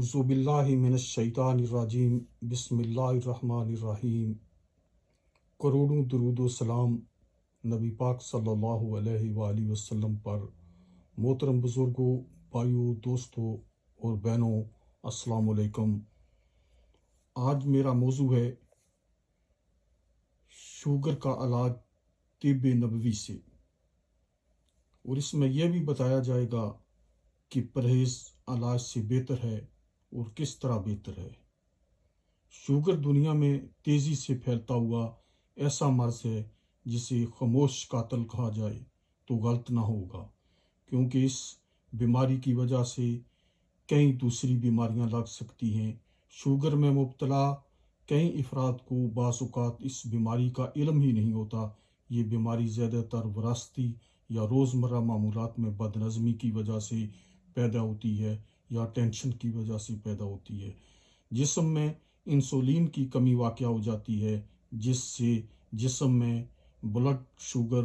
اعوذ باللہ من الشیطان الرجیم بسم اللہ الرحمن الرحیم۔ کروڑوں درود و سلام نبی پاک صلی اللہ علیہ وآلہ وسلم پر۔ محترم بزرگوں، بھائیوں، دوستوں اور بہنوں، السلام علیکم۔ آج میرا موضوع ہے شوگر کا علاج طب نبوی سے، اور اس میں یہ بھی بتایا جائے گا کہ پرہیز علاج سے بہتر ہے اور کس طرح بہتر ہے۔ شوگر دنیا میں تیزی سے پھیلتا ہوا ایسا مرض ہے جسے خاموش قاتل کہا جائے تو غلط نہ ہوگا، کیونکہ اس بیماری کی وجہ سے کئی دوسری بیماریاں لگ سکتی ہیں۔ شوگر میں مبتلا کئی افراد کو بعض اوقات اس بیماری کا علم ہی نہیں ہوتا۔ یہ بیماری زیادہ تر وراثتی یا روزمرہ معمولات میں بد نظمی کی وجہ سے پیدا ہوتی ہے یا ٹینشن کی وجہ سے پیدا ہوتی ہے۔ جسم میں انسولین کی کمی واقع ہو جاتی ہے، جس سے جسم میں بلڈ شوگر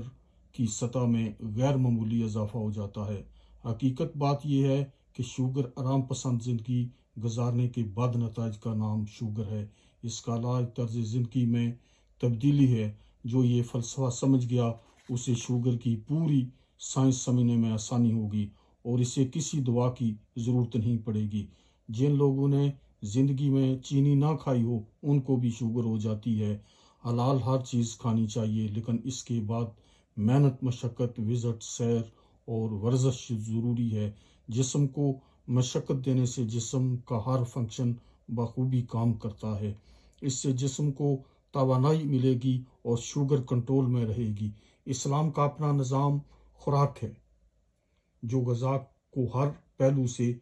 کی سطح میں غیر معمولی اضافہ ہو جاتا ہے۔ حقیقت بات یہ ہے کہ شوگر آرام پسند زندگی گزارنے کے بد نتائج کا نام شوگر ہے۔ اس کا علاج طرز زندگی میں تبدیلی ہے۔ جو یہ فلسفہ سمجھ گیا اسے شوگر کی پوری سائنس سمجھنے میں آسانی ہوگی اور اسے کسی دوا کی ضرورت نہیں پڑے گی۔ جن لوگوں نے زندگی میں چینی نہ کھائی ہو ان کو بھی شوگر ہو جاتی ہے۔ حلال ہر چیز کھانی چاہیے، لیکن اس کے بعد محنت، مشقت، ورزش، سیر اور ورزش ضروری ہے۔ جسم کو مشقت دینے سے جسم کا ہر فنکشن بخوبی کام کرتا ہے۔ اس سے جسم کو توانائی ملے گی اور شوگر کنٹرول میں رہے گی۔ اسلام کا اپنا نظام خوراک ہے جو غذا کو ہر پہلو سے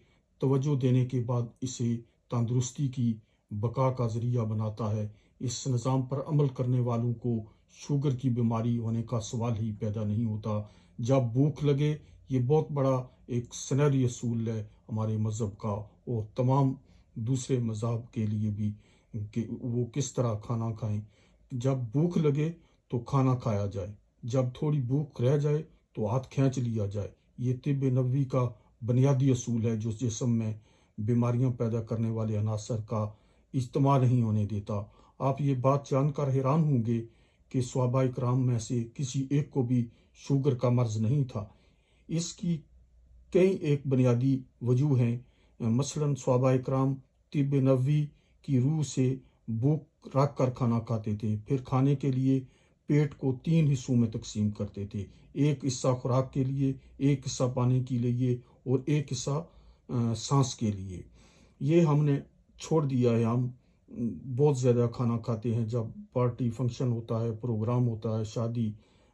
توجہ دینے کے بعد اسے تندرستی کی بقا کا ذریعہ بناتا ہے۔ اس نظام پر عمل کرنے والوں کو شوگر کی بیماری ہونے کا سوال ہی پیدا نہیں ہوتا۔ جب بھوک لگے، یہ بہت بڑا ایک سنہری اصول ہے ہمارے مذہب کا اور تمام دوسرے مذاہب کے لیے بھی، کہ وہ کس طرح کھانا کھائیں۔ جب بھوک لگے تو کھانا کھایا جائے، جب تھوڑی بھوک رہ جائے تو ہاتھ کھینچ لیا جائے۔ یہ طب نبوی کا بنیادی اصول ہے جو جسم میں بیماریاں پیدا کرنے والے عناصر کا اجتماع نہیں ہونے دیتا۔ آپ یہ بات جان کر حیران ہوں گے کہ صحابہ کرام میں سے کسی ایک کو بھی شوگر کا مرض نہیں تھا۔ اس کی کئی ایک بنیادی وجوہ ہیں۔ مثلاً صحابہ کرام طب نبوی کی روح سے بھوک رکھ کر کھانا کھاتے تھے، پھر کھانے کے لیے پیٹ کو 3 حصوں میں تقسیم کرتے تھے۔ ایک حصہ خوراک کے لیے، ایک حصہ پانی کے لیے اور ایک حصہ سانس کے لیے۔ یہ ہم نے چھوڑ دیا ہے۔ ہم بہت زیادہ کھانا کھاتے ہیں۔ جب پارٹی فنکشن ہوتا ہے، پروگرام ہوتا ہے، شادی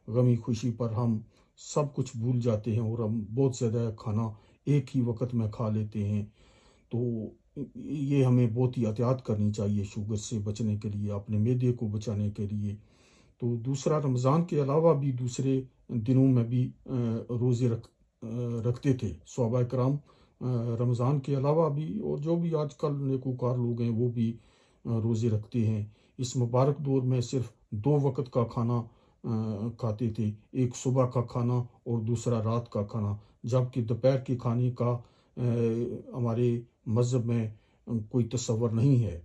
غمی خوشی پر ہم سب کچھ بھول جاتے ہیں اور ہم بہت زیادہ کھانا ایک ہی وقت میں کھا لیتے ہیں۔ تو یہ ہمیں بہت ہی احتیاط کرنی چاہیے شوگر سے بچنے کے لیے، اپنے معدے کو بچانے کے لیے۔ تو دوسرا، رمضان کے علاوہ بھی دوسرے دنوں میں بھی روزے رکھتے تھے صحابہ کرام۔ رمضان کے علاوہ بھی اور جو بھی آج کل نیکوکار لوگ ہیں وہ بھی روزے رکھتے ہیں۔ اس مبارک دور میں صرف 2 وقت کا کھانا کھاتے تھے، ایک صبح کا کھانا اور دوسرا رات کا کھانا، جبکہ دوپہر کے کھانے کا ہمارے مذہب میں کوئی تصور نہیں ہے۔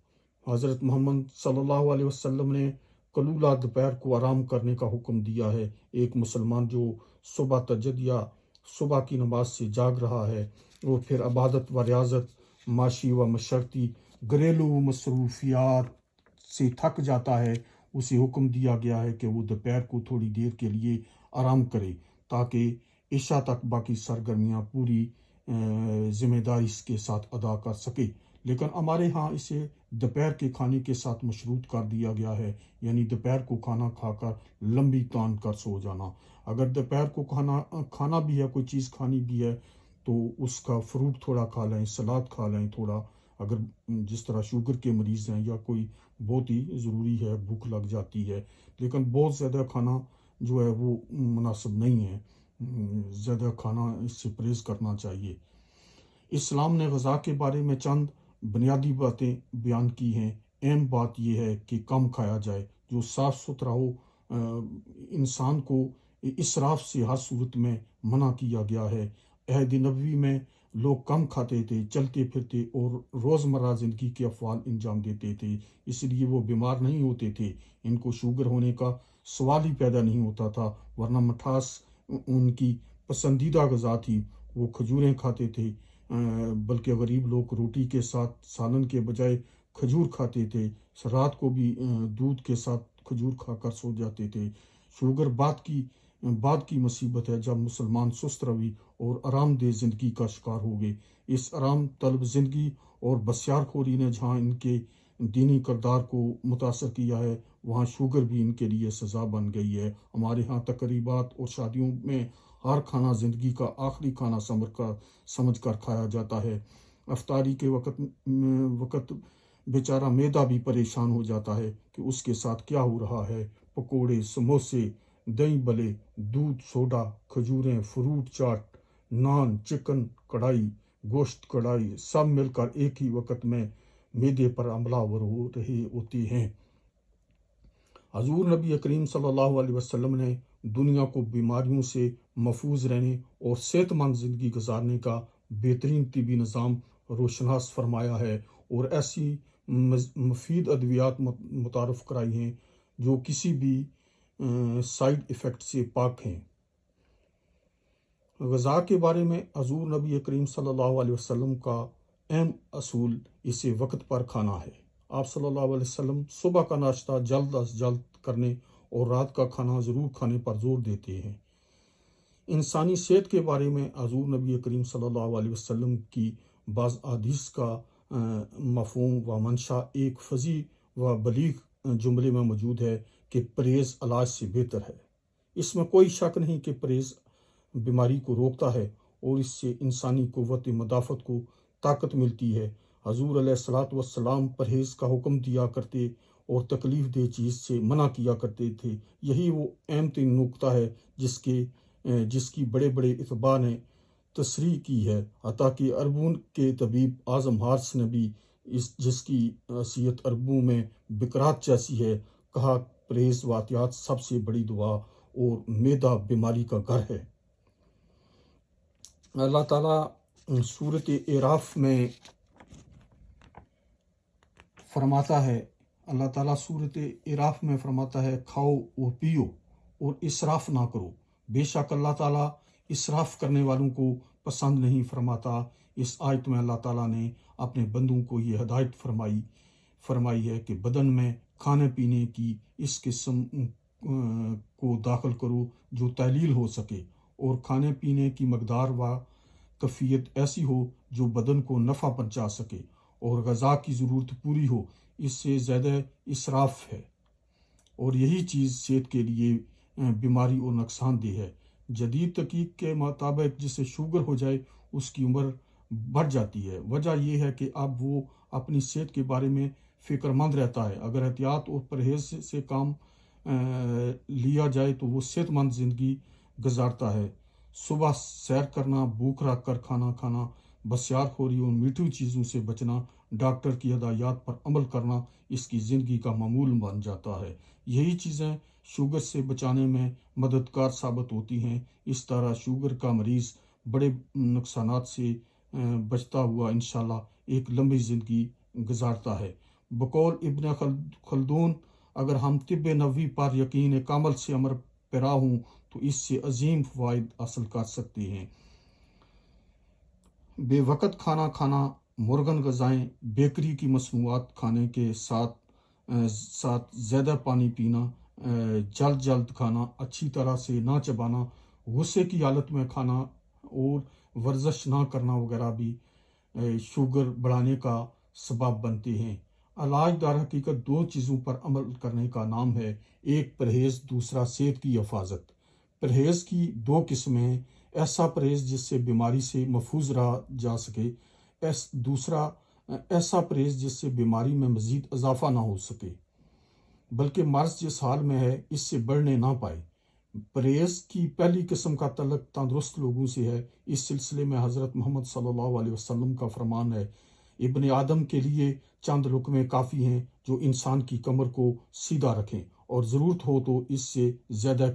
حضرت محمد صلی اللہ علیہ وسلم نے قلولہ دوپہر کو آرام کرنے کا حکم دیا ہے۔ ایک مسلمان جو صبح تہجد یا صبح کی نماز سے جاگ رہا ہے اور پھر عبادت و ریاضت، معاشی و معاشرتی گھریلو مصروفیات سے تھک جاتا ہے، اسے حکم دیا گیا ہے کہ وہ دوپہر کو تھوڑی دیر کے لیے آرام کرے تاکہ عشاء تک باقی سرگرمیاں پوری ذمہ داری کے ساتھ ادا کر سکے۔ لیکن ہمارے ہاں اسے دوپہر کے کھانے کے ساتھ مشروط کر دیا گیا ہے، یعنی دوپہر کو کھانا کھا کر لمبی تان کر سو جانا۔ اگر دوپہر کو کھانا بھی ہے، کوئی چیز کھانی بھی ہے تو اس کا فروٹ تھوڑا کھا لیں، سلاد کھا لیں تھوڑا، اگر جس طرح شوگر کے مریض ہیں یا کوئی بہت ہی ضروری ہے، بھوک لگ جاتی ہے۔ لیکن بہت زیادہ کھانا جو ہے وہ مناسب نہیں ہے، زیادہ کھانا اس سے پرہیز کرنا چاہیے۔ اسلام نے غذا کے بارے میں چند بنیادی باتیں بیان کی ہیں۔ اہم بات یہ ہے کہ کم کھایا جائے، جو صاف ستھرا ہو۔ انسان کو اسراف سے ہر صورت میں منع کیا گیا ہے۔ عہد نبوی میں لوگ کم کھاتے تھے، چلتے پھرتے اور روزمرہ زندگی کے افعال انجام دیتے تھے، اس لیے وہ بیمار نہیں ہوتے تھے۔ ان کو شوگر ہونے کا سوال ہی پیدا نہیں ہوتا تھا، ورنہ مٹھاس ان کی پسندیدہ غذا تھی۔ وہ کھجوریں کھاتے تھے، بلکہ غریب لوگ روٹی کے ساتھ سالن کے بجائے کھجور کھاتے تھے، رات کو بھی دودھ کے ساتھ کھجور کھا کر سو جاتے تھے۔ شوگر بعد کی مصیبت ہے، جب مسلمان سست روی اور آرام دہ زندگی کا شکار ہو گئے۔ اس آرام طلب زندگی اور بسیار خوری نے جہاں ان کے دینی کردار کو متاثر کیا ہے، وہاں شوگر بھی ان کے لیے سزا بن گئی ہے۔ ہمارے ہاں تقریبات اور شادیوں میں ہر کھانا زندگی کا آخری کھانا سمجھ کر کھایا جاتا ہے۔ افطاری کے وقت بیچارہ معدہ بھی پریشان ہو جاتا ہے کہ اس کے ساتھ کیا ہو رہا ہے۔ پکوڑے، سموسے، دہی بلے، دودھ سوڈا، کھجوریں، فروٹ چاٹ، نان، چکن کڑھائی، گوشت کڑھائی، سب مل کر ایک ہی وقت میں معدے پر حملہ آور ہو رہے ہوتے ہیں۔ حضور نبی کریم صلی اللہ علیہ وسلم نے دنیا کو بیماریوں سے محفوظ رہنے اور صحت مند زندگی گزارنے کا بہترین طبی نظام روشناس فرمایا ہے، اور ایسی مفید ادویات متعارف کرائی ہیں جو کسی بھی سائیڈ ایفیکٹ سے پاک ہیں۔ غذا کے بارے میں حضور نبی کریم صلی اللہ علیہ وسلم کا اہم اصول اسے وقت پر کھانا ہے۔ آپ صلی اللہ علیہ وسلم صبح کا ناشتہ جلد از جلد کرنے اور رات کا کھانا ضرور کھانے پر زور دیتے ہیں۔ انسانی صحت کے بارے میں حضور نبی کریم صلی اللہ علیہ وسلم کی بعض احادیث کا مفہوم و منشا ایک فصیح و بلیغ جملے میں موجود ہے کہ پرہیز علاج سے بہتر ہے۔ اس میں کوئی شک نہیں کہ پرہیز بیماری کو روکتا ہے اور اس سے انسانی قوت مدافعت کو طاقت ملتی ہے۔ حضور علیہ الصلوۃ والسلام پرہیز کا حکم دیا کرتے اور تکلیف دہ چیز سے منع کیا کرتے تھے۔ یہی وہ اہم ترین نکتہ ہے جس کی بڑے بڑے اتباع نے تصریح کی ہے، حتیٰ کہ عربوں کے طبیب اعظم حارث نے بھی جس کی حیثیت عربوں میں بکرات جیسی ہے، کہا پرہیز و احتیاط سب سے بڑی دوا اور معدہ بیماری کا گھر ہے۔ اللہ تعالیٰ سورۃ اعراف میں فرماتا ہے کھاؤ اور پیو اور اسراف نہ کرو۔ بے شک اللہ تعالیٰ اسراف کرنے والوں کو پسند نہیں فرماتا۔ اس آیت میں اللہ تعالیٰ نے اپنے بندوں کو یہ ہدایت فرمائی ہے کہ بدن میں کھانے پینے کی اس قسم کو داخل کرو جو تعلیل ہو سکے، اور کھانے پینے کی مقدار و کیفیت ایسی ہو جو بدن کو نفع پہنچا سکے اور غذا کی ضرورت پوری ہو۔ اس سے زیادہ اسراف ہے اور یہی چیز صحت کے لیے بیماری اور نقصان دہ ہے۔ جدید تحقیق کے مطابق جسے شوگر ہو جائے اس کی عمر بڑھ جاتی ہے۔ وجہ یہ ہے کہ اب وہ اپنی صحت کے بارے میں فکر مند رہتا ہے۔ اگر احتیاط اور پرہیز سے کام لیا جائے تو وہ صحت مند زندگی گزارتا ہے۔ صبح سیر کرنا، بھوک رکھ کر کھانا کھانا، بسیار خوری اور میٹھی چیزوں سے بچنا، ڈاکٹر کی ہدایات پر عمل کرنا اس کی زندگی کا معمول بن جاتا ہے۔ یہی چیزیں شوگر سے بچانے میں مددگار ثابت ہوتی ہیں۔ اس طرح شوگر کا مریض بڑے نقصانات سے بچتا ہوا انشاءاللہ ایک لمبی زندگی گزارتا ہے۔ بقول ابن خلدون، اگر ہم طب نبوی پر یقین کامل سے عمل پیرا ہوں تو اس سے عظیم فوائد حاصل کر سکتے ہیں۔ بے وقت کھانا کھانا، مرغن غذائیں، بیکری کی مصنوعات کھانے کے ساتھ زیادہ پانی پینا، جلد کھانا، اچھی طرح سے نہ چبانا، غصے کی حالت میں کھانا اور ورزش نہ کرنا وغیرہ بھی شوگر بڑھانے کا سبب بنتے ہیں۔ علاج در حقیقت دو چیزوں پر عمل کرنے کا نام ہے، ایک پرہیز، دوسرا صحت کی حفاظت۔ پرہیز کی دو قسمیں ہیں، ایسا پرہیز جس سے بیماری سے محفوظ رہا جا سکے، دوسرا ایسا پرہیز جس سے بیماری میں مزید اضافہ نہ ہو سکے بلکہ مرض جس حال میں ہے اس سے بڑھنے نہ پائے۔ پرہیز کی پہلی قسم کا تعلق تندرست لوگوں سے ہے۔ اس سلسلے میں حضرت محمد صلی اللہ علیہ وسلم کا فرمان ہے، ابن آدم کے لیے چند لقمے کافی ہیں جو انسان کی کمر کو سیدھا رکھیں، اور ضرورت ہو تو اس سے زیادہ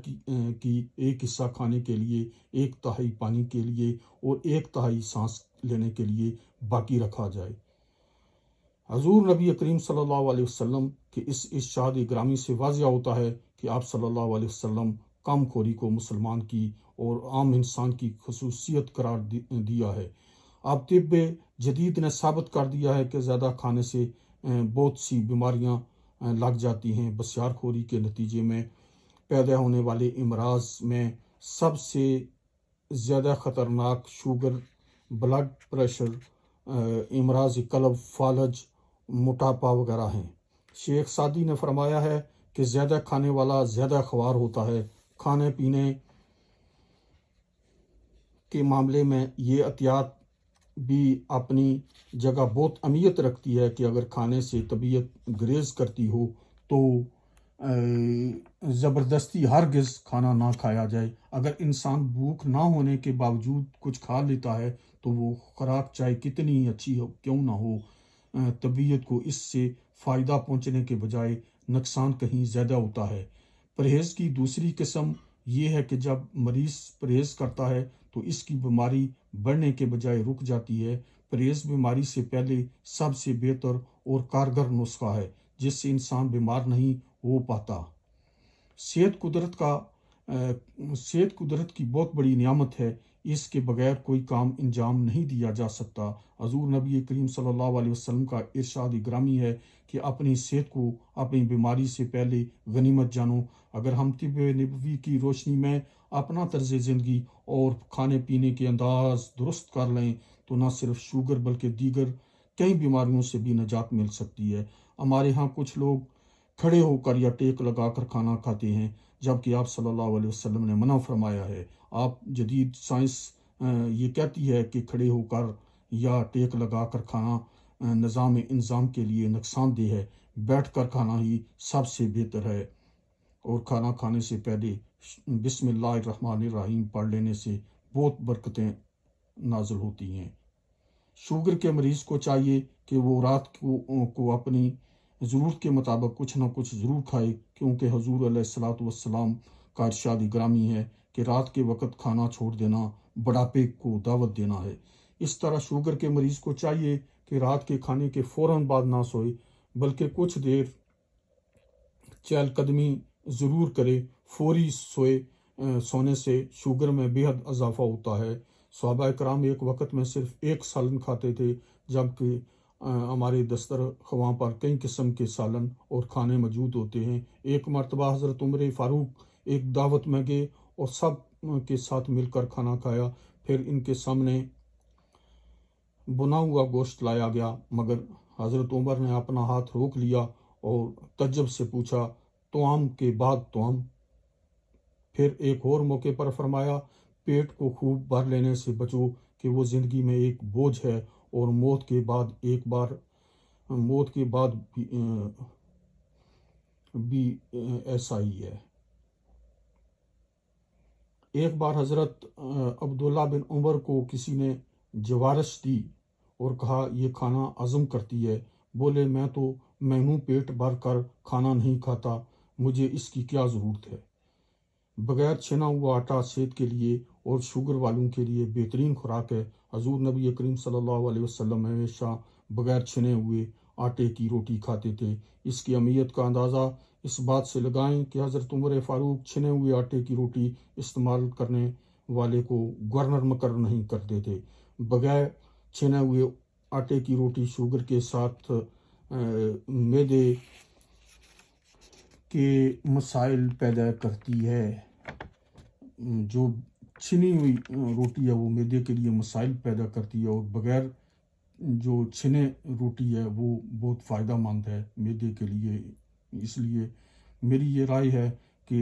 کی ایک حصہ کھانے کے لیے، ایک تہائی پانی کے لیے اور ایک تہائی سانس لینے کے لیے باقی رکھا جائے۔ حضور نبی کریم صلی اللہ علیہ وسلم کے اس ارشاد گرامی سے واضح ہوتا ہے کہ آپ صلی اللہ علیہ وسلم کام خوری کو مسلمان کی اور عام انسان کی خصوصیت قرار دیا ہے۔ اب طب جدید نے ثابت کر دیا ہے کہ زیادہ کھانے سے بہت سی بیماریاں لگ جاتی ہیں۔ بسیار خوری کے نتیجے میں پیدا ہونے والے امراض میں سب سے زیادہ خطرناک شوگر، بلڈ پریشر، امراض قلب، فالج، موٹاپا وغیرہ ہیں۔ شیخ سعدی نے فرمایا ہے کہ زیادہ کھانے والا زیادہ خوار ہوتا ہے۔ کھانے پینے کے معاملے میں یہ احتیاط بھی اپنی جگہ بہت اہمیت رکھتی ہے کہ اگر کھانے سے طبیعت گریز کرتی ہو تو زبردستی ہرگز کھانا نہ کھایا جائے۔ اگر انسان بھوک نہ ہونے کے باوجود کچھ کھا لیتا ہے تو وہ خوراک چاہے کتنی اچھی ہو کیوں نہ ہو، طبیعت کو اس سے فائدہ پہنچنے کے بجائے نقصان کہیں زیادہ ہوتا ہے۔ پرہیز کی دوسری قسم یہ ہے کہ جب مریض پرہیز کرتا ہے تو اس کی بیماری بڑھنے کے بجائے رک جاتی ہے۔ پرہیز بیماری سے پہلے سب سے بہتر اور کارگر نسخہ ہے جس سے انسان بیمار نہیں ہو پاتا۔ صحت قدرت کی بہت بڑی نعمت ہے، اس کے بغیر کوئی کام انجام نہیں دیا جا سکتا۔ حضور نبی کریم صلی اللہ علیہ وسلم کا ارشاد گرامی ہے کہ اپنی صحت کو اپنی بیماری سے پہلے غنیمت جانو۔ اگر ہم طب نبوی کی روشنی میں اپنا طرز زندگی اور کھانے پینے کے انداز درست کر لیں تو نہ صرف شوگر بلکہ دیگر کئی بیماریوں سے بھی نجات مل سکتی ہے۔ ہمارے ہاں کچھ لوگ کھڑے ہو کر یا ٹیک لگا کر کھانا کھاتے ہیں، جبکہ آپ صلی اللہ علیہ وسلم نے منع فرمایا ہے۔ آپ جدید سائنس یہ کہتی ہے کہ کھڑے ہو کر یا ٹیک لگا کر کھانا نظام انضام کے لیے نقصان دہ ہے۔ بیٹھ کر کھانا ہی سب سے بہتر ہے، اور کھانا کھانے سے پہلے بسم اللہ الرحمن الرحیم پڑھ لینے سے بہت برکتیں نازل ہوتی ہیں۔ شوگر کے مریض کو چاہیے کہ وہ رات کو اپنی ضرورت کے مطابق کچھ نہ کچھ ضرور کھائے، کیونکہ حضور علیہ الصلوۃ والسلام کا ارشاد گرامی ہے کہ رات کے وقت کھانا چھوڑ دینا بڑھاپے کو دعوت دینا ہے۔ اس طرح شوگر کے مریض کو چاہیے کہ رات کے کھانے کے فوراً بعد نہ سوئے بلکہ کچھ دیر چہل قدمی ضرور کرے۔ فوری سونے سے شوگر میں بے حد اضافہ ہوتا ہے۔ صحابہ کرام ایک وقت میں صرف ایک سالن کھاتے تھے، جبکہ ہمارے دسترخواں پر کئی قسم کے سالن اور کھانے موجود ہوتے ہیں۔ ایک مرتبہ حضرت عمر فاروق ایک دعوت میں گئے اور سب کے ساتھ مل کر کھانا کھایا۔ پھر ان کے سامنے بنا ہوا گوشت لایا گیا، مگر حضرت عمر نے اپنا ہاتھ روک لیا اور تعجب سے پوچھا، طعام کے بعد طعام؟ پھر ایک اور موقع پر فرمایا، پیٹ کو خوب بھر لینے سے بچو کہ وہ زندگی میں ایک بوجھ ہے، اور موت کے بعد بھی ایسا ہی ہے۔ ایک بار حضرت عبداللہ بن عمر کو کسی نے جوارش دی اور کہا، یہ کھانا ہضم کرتی ہے۔ بولے، میں تو مینو پیٹ بھر کر کھانا نہیں کھاتا، مجھے اس کی کیا ضرورت ہے۔ بغیر چھنا ہوا آٹا صحت کے لیے اور شوگر والوں کے لیے بہترین خوراک ہے۔ حضور نبی کریم صلی اللہ علیہ وسلم ہمیشہ بغیر چھنے ہوئے آٹے کی روٹی کھاتے تھے۔ اس کی اہمیت کا اندازہ اس بات سے لگائیں کہ حضرت عمر فاروق چھنے ہوئے آٹے کی روٹی استعمال کرنے والے کو گورنر مقرر نہیں کرتے تھے۔ بغیر چھنے ہوئے آٹے کی روٹی شوگر کے ساتھ معدے کے مسائل پیدا کرتی ہے۔ جو چھنی ہوئی روٹی ہے وہ معدے کے لیے مسائل پیدا کرتی ہے، اور بغیر جو چھنے روٹی ہے وہ بہت فائدہ مند ہے معدے کے لیے۔ اس لیے میری یہ رائے ہے کہ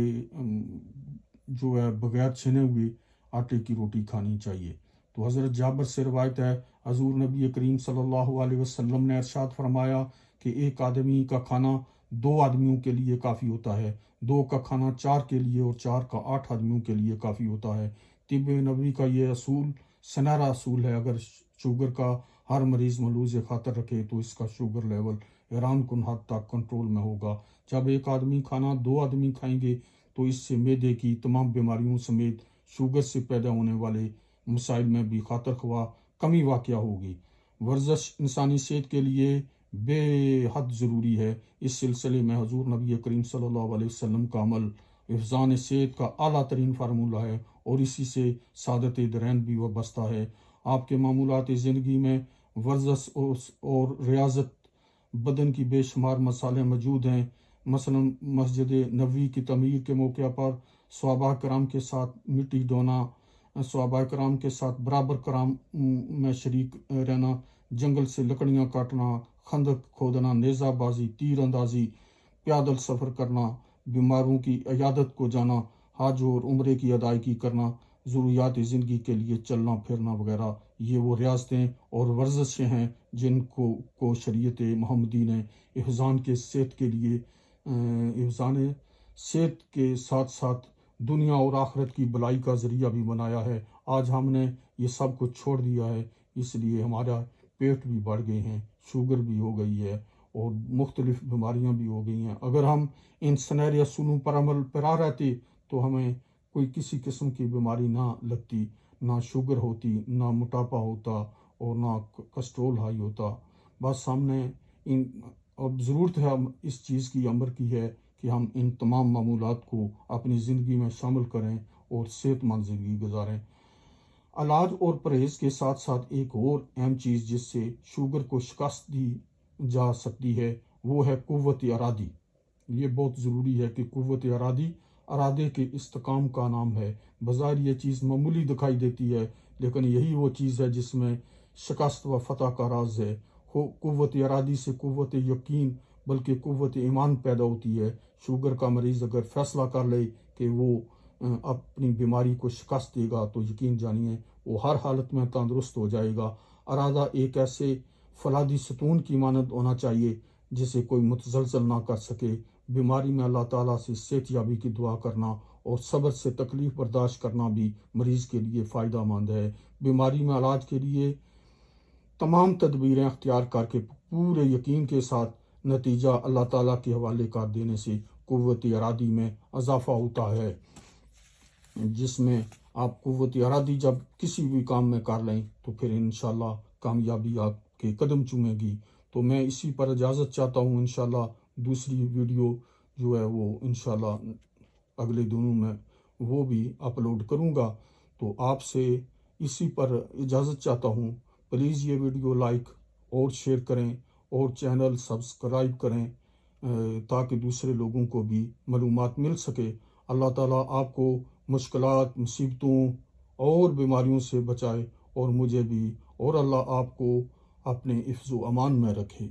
جو ہے بغیر چھنے ہوئے آٹے کی روٹی کھانی چاہیے۔ تو حضرت جابر سے روایت ہے، حضور نبی کریم صلی اللہ علیہ وسلم نے ارشاد فرمایا کہ ایک آدمی کا کھانا 2 آدمیوں کے لیے کافی ہوتا ہے، 2 کا کھانا 4 کے لیے، اور 4 کا 8 آدمیوں کے لیے کافی ہوتا ہے۔ طب نبوی کا یہ اصول سنہرا اصول ہے۔ اگر شوگر کا ہر مریض ملحوظ خاطر رکھے تو اس کا شوگر لیول حیران کن حد تک کنٹرول میں ہوگا۔ جب ایک آدمی کھانا 2 آدمی کھائیں گے تو اس سے معدے کی تمام بیماریوں سمیت شوگر سے پیدا ہونے والے مسائل میں بھی خاطر خواہ کمی واقع ہوگی۔ ورزش انسانی صحت کے لیے بے حد ضروری ہے۔ اس سلسلے میں حضور نبی کریم صلی اللہ علیہ وسلم کا عمل حفظان صحت کا اعلیٰ ترین فارمولہ ہے، اور اسی سے سعادت درین بھی وابستہ ہے۔ آپ کے معمولات زندگی میں ورزش اور ریاضت بدن کی بے شمار مسالے موجود ہیں۔ مثلا مسجد نبوی کی تعمیر کے موقع پر صحابہ کرام کے ساتھ مٹی ڈھونا، صحابہ کرام کے ساتھ برابر کرام میں شریک رہنا، جنگل سے لکڑیاں کاٹنا، خندق کھودنا، نیزہ بازی، تیر اندازی، پیادل سفر کرنا، بیماروں کی عیادت کو جانا، حج اور عمرے کی ادائیگی کرنا، ضروریات زندگی کے لیے چلنا پھرنا وغیرہ، یہ وہ ریاضتیں اور ورزشیں ہیں جن کو شریعت محمدی نے حفظان کے صحت کے لیے حفظان صحت کے ساتھ ساتھ دنیا اور آخرت کی بلائی کا ذریعہ بھی بنایا ہے۔ آج ہم نے یہ سب کچھ چھوڑ دیا ہے، اس لیے ہمارا پیٹ بھی بڑھ گئے ہیں، شوگر بھی ہو گئی ہے، اور مختلف بیماریاں بھی ہو گئی ہیں۔ اگر ہم ان سنہرے اصولوں پر عمل پیرا رہتے تو ہمیں کوئی کسی قسم کی بیماری نہ لگتی، نہ شوگر ہوتی، نہ موٹاپا ہوتا، اور نہ کسٹرول ہائی ہوتا۔ بس ہم نے اب ضرورت ہے اس چیز کی عمر کی ہے کہ ہم ان تمام معمولات کو اپنی زندگی میں شامل کریں اور صحت مند زندگی گزاریں۔ علاج اور پرہیز کے ساتھ ساتھ ایک اور اہم چیز جس سے شوگر کو شکست دی جا سکتی ہے وہ ہے قوت ارادی۔ یہ بہت ضروری ہے کہ قوت ارادے کے استحکام کا نام ہے۔ بظاہر یہ چیز معمولی دکھائی دیتی ہے، لیکن یہی وہ چیز ہے جس میں شکست و فتح کا راز ہے۔ قوت ارادی سے قوت یقین بلکہ قوت ایمان پیدا ہوتی ہے۔ شوگر کا مریض اگر فیصلہ کر لے کہ وہ اپنی بیماری کو شکست دے گا تو یقین جانیے وہ ہر حالت میں تندرست ہو جائے گا۔ ارادہ ایک ایسے فولادی ستون کی مانند ہونا چاہیے جسے کوئی متزلزل نہ کر سکے۔ بیماری میں اللہ تعالیٰ سے صحت یابی کی دعا کرنا اور صبر سے تکلیف برداشت کرنا بھی مریض کے لیے فائدہ مند ہے۔ بیماری میں علاج کے لیے تمام تدبیریں اختیار کر کے پورے یقین کے ساتھ نتیجہ اللہ تعالیٰ کے حوالے کر دینے سے قوت ارادی میں اضافہ ہوتا ہے، جس میں آپ قوت ارادی جب کسی بھی کام میں کر لیں تو پھر انشاءاللہ کامیابی آپ کے قدم چومے گی۔ تو میں اسی پر اجازت چاہتا ہوں، انشاءاللہ دوسری ویڈیو جو ہے وہ انشاءاللہ اگلے دنوں میں وہ بھی اپلوڈ کروں گا۔ تو آپ سے اسی پر اجازت چاہتا ہوں۔ پلیز یہ ویڈیو لائک اور شیئر کریں اور چینل سبسکرائب کریں تاکہ دوسرے لوگوں کو بھی معلومات مل سکے۔ اللہ تعالیٰ آپ کو مشکلات، مصیبتوں اور بیماریوں سے بچائے، اور مجھے بھی، اور اللہ آپ کو اپنے حفظ و امان میں رکھے۔